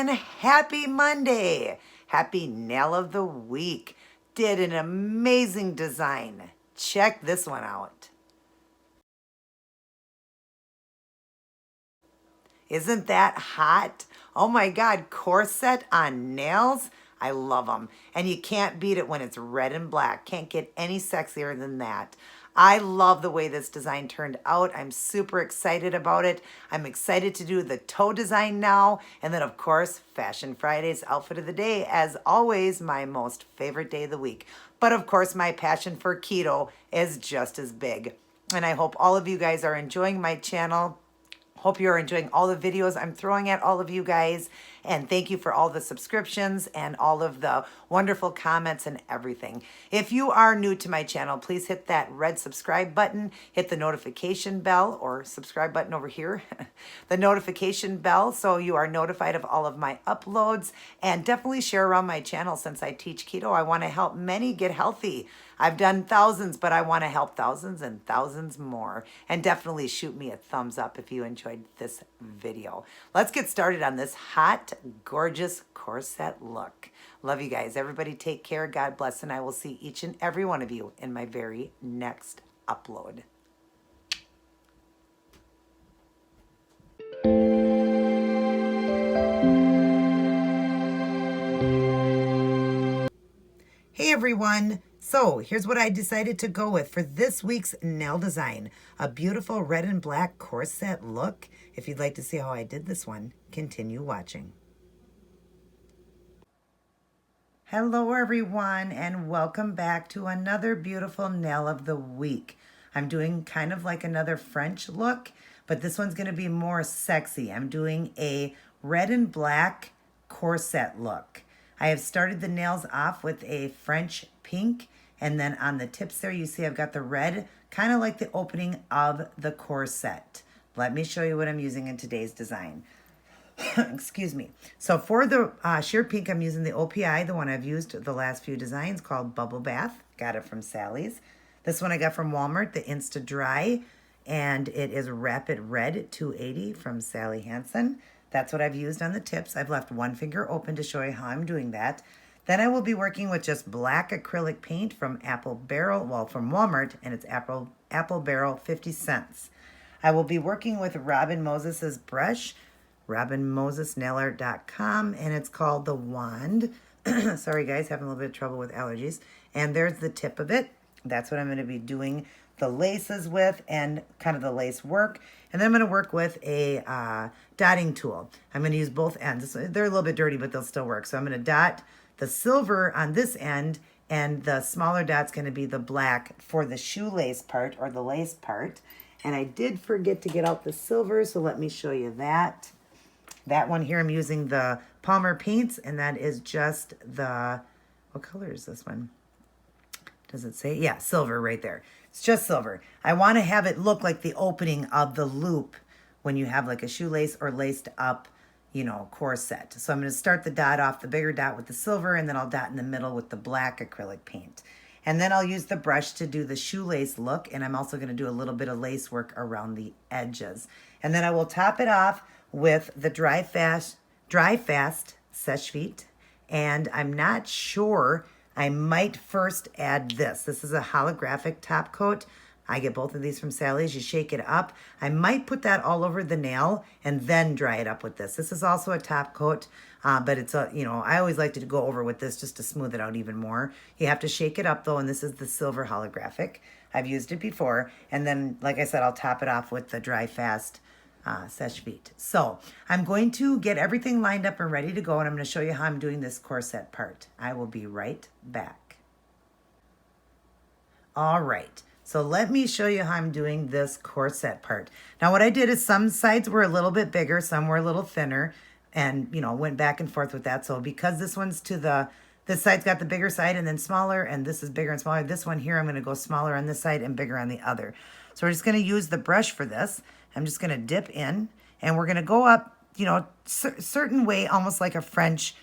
and happy Monday. Happy nail of the week. Did an amazing design. Check this one out. Isn't that hot? Oh my God, corset on nails. I love them. And you can't beat it when it's red and black. Can't get any sexier than that. I love the way this design turned out. I'm super excited about it. I'm excited to do the toe design now. And then of course, Fashion Friday's outfit of the day, as always, my most favorite day of the week. But of course, my passion for keto is just as big. And I hope all of you guys are enjoying my channel. Hope you're enjoying all the videos I'm throwing at all of you guys. And thank you for all the subscriptions and all of the wonderful comments and everything. If you are new to my channel, please hit that red subscribe button, hit the notification bell or subscribe button over here, the notification bell, so you are notified of all of my uploads, and definitely share around my channel. Since I teach keto, I want to help many get healthy. I've done thousands, but I want to help thousands and thousands more. And definitely shoot me a thumbs up if you enjoyed this video. Let's get started on this hot, gorgeous corset look. Love you guys. Everybody take care. God bless. And I will see each and every one of you in my very next upload. Hey everyone. So here's what I decided to go with for this week's nail design. A beautiful red and black corset look. If you'd like to see how I did this one, continue watching. Hello everyone, and welcome back to another beautiful nail of the week. I'm doing kind of like another French look, but this one's going to be more sexy. I'm doing a red and black corset look. I have started the nails off with a French pink, and then on the tips there you see I've got the red, kind of like the opening of the corset. Let me show you what I'm using in today's design. Excuse me. So for the sheer pink, I'm using the OPI, the one I've used the last few designs, called Bubble Bath. Got it from Sally's. This one I got from Walmart, the Insta Dry, and it is Rapid Red 280 from Sally Hanson. That's what I've used on the tips. I've left one finger open to show you how I'm doing that. Then I will be working with just black acrylic paint from Apple Barrel, well, from Walmart, and it's Apple Barrel 50 cents. I will be working with Robin Moses's brush, robinmosesnailart.com, and it's called the Wand. Sorry guys, having a little bit of trouble with allergies. And there's the tip of it. That's what I'm going to be doing the laces with and kind of the lace work. And then I'm going to work with a dotting tool. I'm going to use both ends. They're a little bit dirty, but they'll still work. So I'm going to dot the silver on this end, and the smaller dot's going to be the black for the shoelace part or the lace part. And I did forget to get out the silver, so let me show you that. That one here, I'm using the Palmer paints, and that is just the, what color is this one? Does it say? Yeah, silver right there. It's just silver. I want to have it look like the opening of the loop when you have like a shoelace or laced up, you know, corset. So I'm going to start the dot off, the bigger dot with the silver, and then I'll dot in the middle with the black acrylic paint. And then I'll use the brush to do the shoelace look, and I'm also going to do a little bit of lace work around the edges. And then I will top it off with the Dry Fast Seche Vite. And I'm not sure, I might first add this. This is a holographic top coat. I get both of these from Sally's. You shake it up. I might put that all over the nail and then dry it up with this. This is also a top coat, but it's a, you know, I always like to go over with this just to smooth it out even more. You have to shake it up though, and this is the silver holographic. I've used it before. And then, like I said, I'll top it off with the Dry Fast Seche Vite. So I'm going to get everything lined up and ready to go, and I'm going to show you how I'm doing this corset part. I will be right back. All right. So let me show you how I'm doing this corset part. Now what I did is some sides were a little bit bigger, some were a little thinner, and you know, went back and forth with that. So because this one's to this side's got the bigger side and then smaller, and this is bigger and smaller, this one here I'm going to go smaller on this side and bigger on the other. So we're just going to use the brush for this. I'm just going to dip in, and we're going to go up, you know, certain way, almost like a French,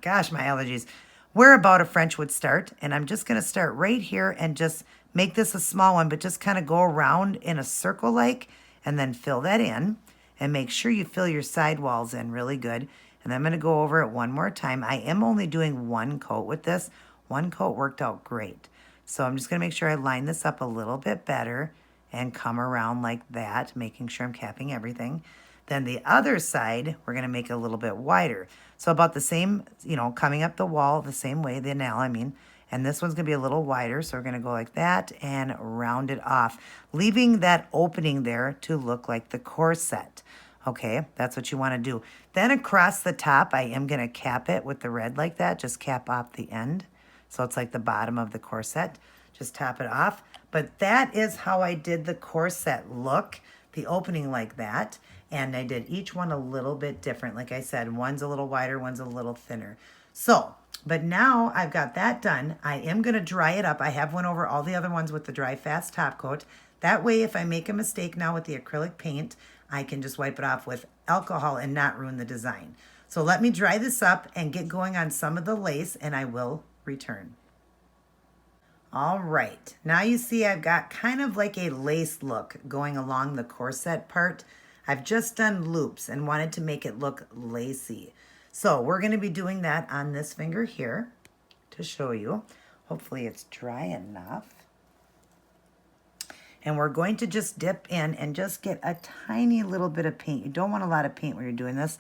gosh, my allergies, where about a French would start. And I'm just going to start right here and just make this a small one, but just kind of go around in a circle like, and then fill that in, and make sure you fill your side walls in really good. And I'm going to go over it one more time. I am only doing one coat with this. One coat worked out great. So I'm just going to make sure I line this up a little bit better and come around like that, making sure I'm capping everything. Then the other side, we're going to make it a little bit wider. So about the same, you know, coming up the wall the same way, the nail, I mean. And this one's going to be a little wider, so we're going to go like that and round it off, leaving that opening there to look like the corset. Okay, that's what you want to do. Then across the top, I am going to cap it with the red like that. Just cap off the end. So it's like the bottom of the corset. Just top it off. But that is how I did the corset look, the opening like that. And I did each one a little bit different. Like I said, one's a little wider, one's a little thinner. So, but now I've got that done. I am going to dry it up. I have went over all the other ones with the dry fast top coat. That way, if I make a mistake now with the acrylic paint, I can just wipe it off with alcohol and not ruin the design. So let me dry this up and get going on some of the lace, and I will return. All right, now you see I've got kind of like a lace look going along the corset part. I've just done loops and wanted to make it look lacy. So we're going to be doing that on this finger here to show you. Hopefully it's dry enough. And we're going to just dip in and just get a tiny little bit of paint. You don't want a lot of paint when you're doing this.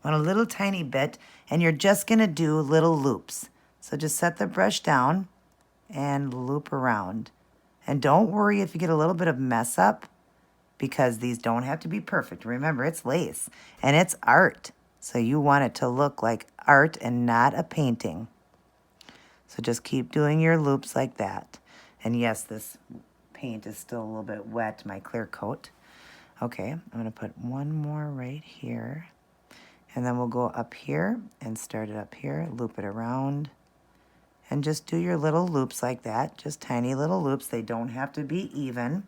You want a little tiny bit, and you're just going to do little loops. So just set the brush down and loop around. And don't worry if you get a little bit of mess up, because these don't have to be perfect. Remember, it's lace and it's art. So you want it to look like art and not a painting. So just keep doing your loops like that. And yes, this paint is still a little bit wet, my clear coat. Okay, I'm going to put one more right here. And then we'll go up here and start it up here, loop it around. And just do your little loops like that, just tiny little loops. They don't have to be even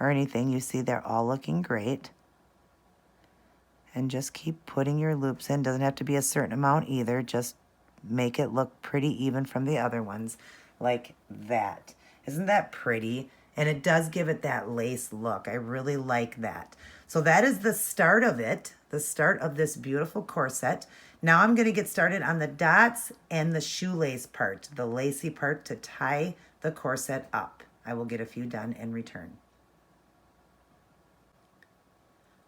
or anything. You see they're all looking great. And just keep putting your loops in. Doesn't have to be a certain amount either. Just make it look pretty even from the other ones, like that. Isn't that pretty? And it does give it that lace look. I really like that. So that is the start of it, the start of this beautiful corset. Now I'm going to get started on the dots and the shoelace part, the lacy part to tie the corset up. I will get a few done and return.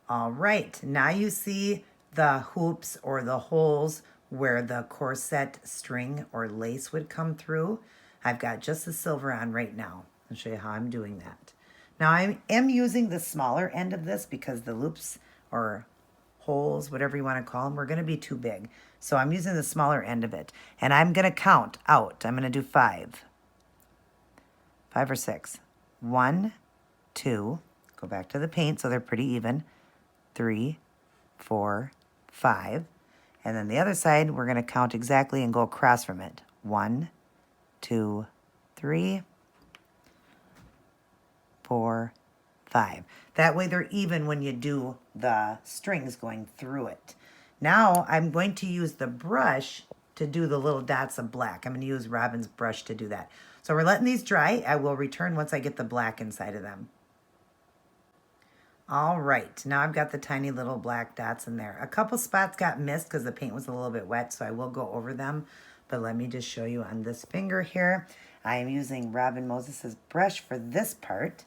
All right, now you see the hoops or the holes where the corset string or lace would come through. I've got just the silver on right now. I'll show you how I'm doing that. Now I am using the smaller end of this because the loops or holes, whatever you want to call them, are going to be too big. So I'm using the smaller end of it. And I'm going to count out. I'm going to do 5. 5 or 6. 1, 2, go back to the paint so they're pretty even. 3, 4, 5. And then the other side, we're going to count exactly and go across from it. 1, 2, 3, 4, 5. That way they're even when you do the strings going through it. Now I'm going to use the brush to do the little dots of black. I'm going to use Robin's brush to do that. So we're letting these dry. I will return once I get the black inside of them. All right, now I've got the tiny little black dots in there. A couple spots got missed because the paint was a little bit wet, so I will go over them. But let me just show you on this finger here. I am using Robin Moses's brush for this part.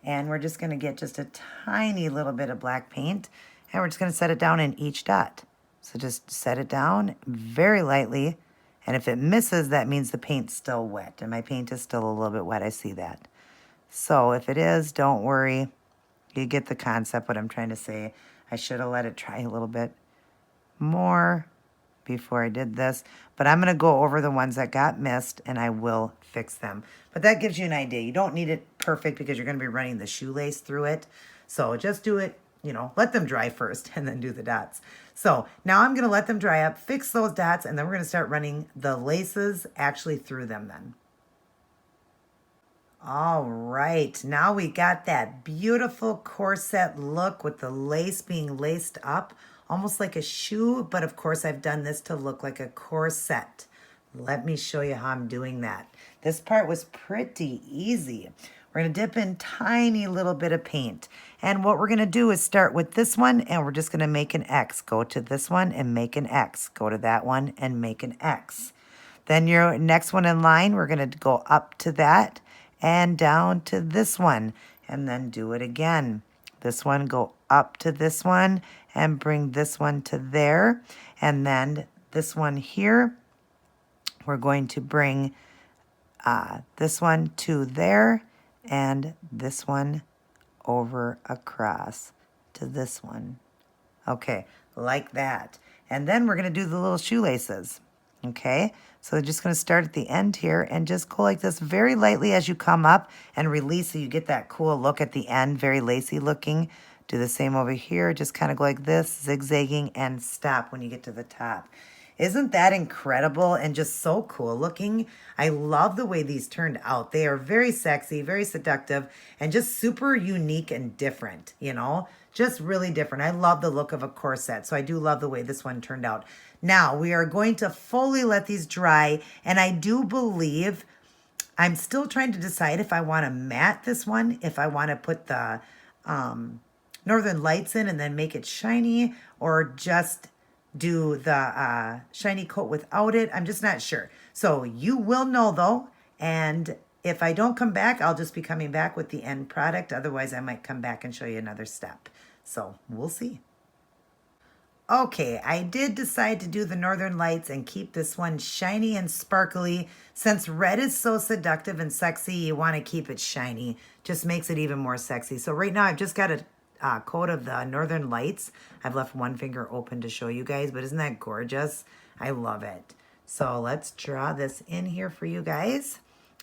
And we're just going to get just a tiny little bit of black paint. And we're just going to set it down in each dot. So just set it down very lightly. And if it misses, that means the paint's still wet. And my paint is still a little bit wet. I see that. So if it is, don't worry. You get the concept, what I'm trying to say. I should have let it dry a little bit more before I did this. But I'm going to go over the ones that got missed, and I will fix them. But that gives you an idea. You don't need it perfect because you're going to be running the shoelace through it. So just do it, you know, let them dry first and then do the dots. So now I'm going to let them dry up, fix those dots, and then we're going to start running the laces actually through them then. All right, now we got that beautiful corset look with the lace being laced up, almost like a shoe, but of course I've done this to look like a corset. Let me show you how I'm doing that. This part was pretty easy. We're going to dip in tiny little bit of paint. And what we're going to do is start with this one, and we're just going to make an X. Go to this one and make an X. Go to that one and make an X. Then your next one in line, we're going to go up to that and down to this one. And then do it again. This one, go up to this one and bring this one to there. And then this one here, we're going to bring this one to there and this one over across to this one. Okay, like that. And then we're going to do the little shoelaces. Okay, so they're just going to start at the end here and just go like this very lightly as you come up and release so you get that cool look at the end, very lacy looking. Do the same over here, just kind of go like this, zigzagging, and stop when you get to the top. Isn't that incredible and just so cool looking? I love the way these turned out. They are very sexy, very seductive, and just super unique and different, you know? Just really different. I love the look of a corset, so I do love the way this one turned out. Now, we are going to fully let these dry, and I do believe I'm still trying to decide if I want to matte this one, if I want to put the Northern Lights in and then make it shiny, or just do the shiny coat without it. I'm just not sure. So you will know though, and if I don't come back, I'll just be coming back with the end product. Otherwise, I might come back and show you another step. So we'll see. Okay, I did decide to do the Northern Lights and keep this one shiny and sparkly. Since red is so seductive and sexy, you want to keep it shiny. Just makes it even more sexy. So right now I've just got a coat of the Northern Lights. I've left one finger open to show you guys, but isn't that gorgeous? I love it. So let's draw this in here for you guys.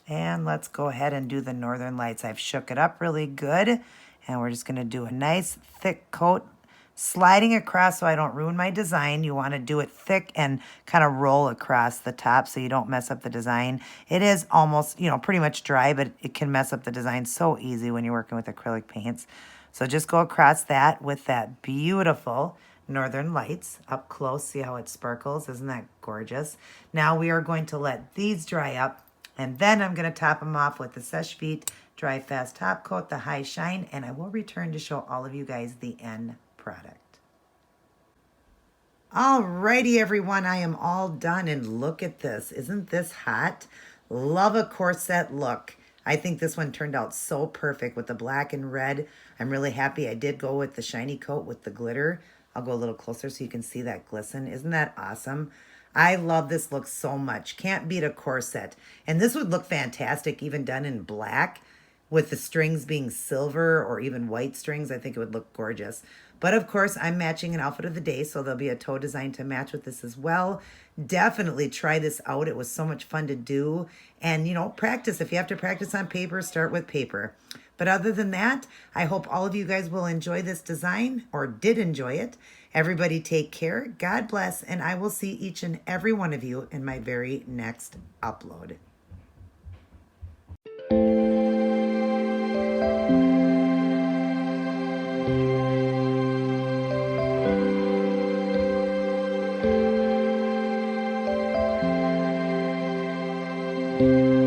And let's go ahead and do the Northern Lights. I've shook it up really good. And we're just going to do a nice thick coat, sliding across so I don't ruin my design. You want to do it thick and kind of roll across the top so you don't mess up the design. It is almost, you know, pretty much dry, but it can mess up the design so easy when you're working with acrylic paints. So just go across that with that beautiful Northern Lights up close. See how it sparkles? Isn't that gorgeous? Now we are going to let these dry up, and then I'm going to top them off with the Seche Vite Dry Fast Top Coat, the High Shine, and I will return to show all of you guys the end product. Alrighty, everyone, I am all done, and look at this. Isn't this hot? Love a corset look. I think this one turned out so perfect with the black and red. I'm really happy I did go with the shiny coat with the glitter. I'll go a little closer so you can see that glisten. Isn't that awesome? I love this look so much. Can't beat a corset. And this would look fantastic even done in black with the strings being silver or even white strings. I think it would look gorgeous. But of course, I'm matching an outfit of the day, so there'll be a toe design to match with this as well. Definitely try this out. It was so much fun to do. And, you know, practice. If you have to practice on paper, start with paper. But other than that, I hope all of you guys will enjoy this design, or did enjoy it. Everybody take care. God bless. And I will see each and every one of you in my very next upload. Thank you.